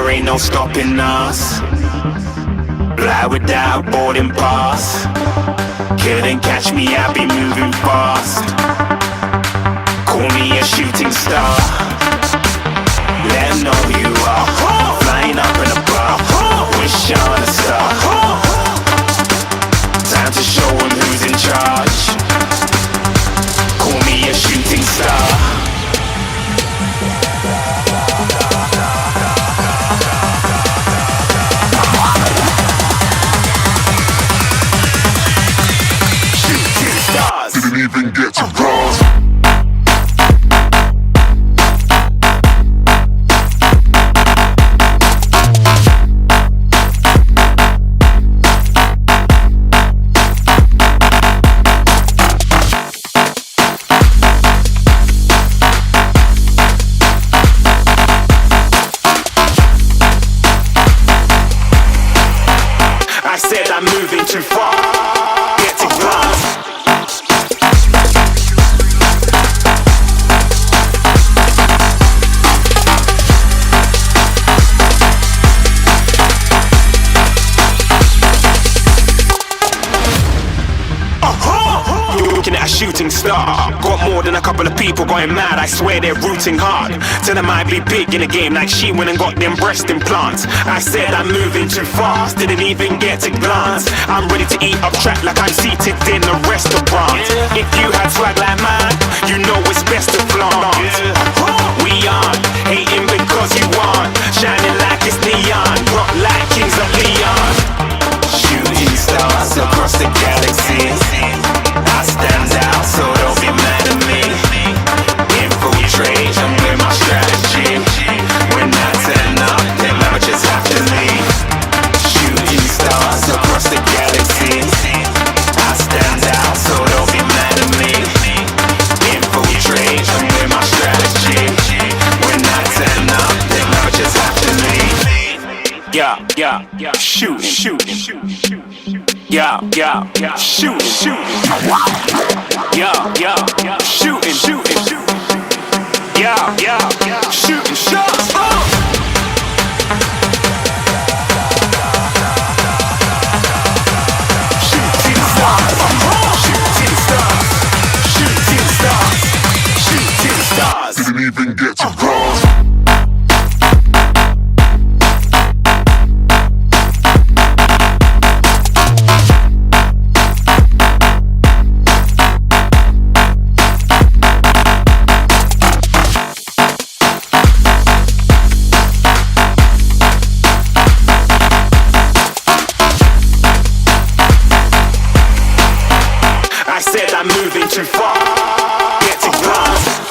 there ain't no stopping us. Fly without a boarding pass. Couldn't catch me, I'll be moving fast. Call me a shooting star. Let 'em know who you are. Flying up in a bar. Wish on a star. Time to show 'em who's in charge. Call me a shooting star. Didn't even get to cross. I said I'm moving too far. Get to glass. Looking at a shooting star. Got more than a couple of people going mad. I swear they're rooting hard. Tell them I'd be big in the game like she went and got them breast implants. I said I'm moving too fast. Didn't even get to glance. I'm ready to eat up track like I'm seated in a restaurant. If you had swag like mine, you know it's best to flaunt. We aren't hating because you aren't. Shining like it's neon. Rock like kings of Leon. Shooting stars across the galaxy. I stand out, so don't be mad at me. Infiltrate, I'm with my strategy. When I turn up, then amateurs have to leave. Shooting stars across the galaxy. I stand out, so don't be mad at me. Infiltrate, I'm with my strategy. When I turn up, then amateurs have to leave. Yeah, shooting. Yeah, shooting. Yeah, shooting. Yeah, shooting shots. Shooting stars. Shooting stars. Didn't even get to cross. I said I'm moving too far. Get to glass.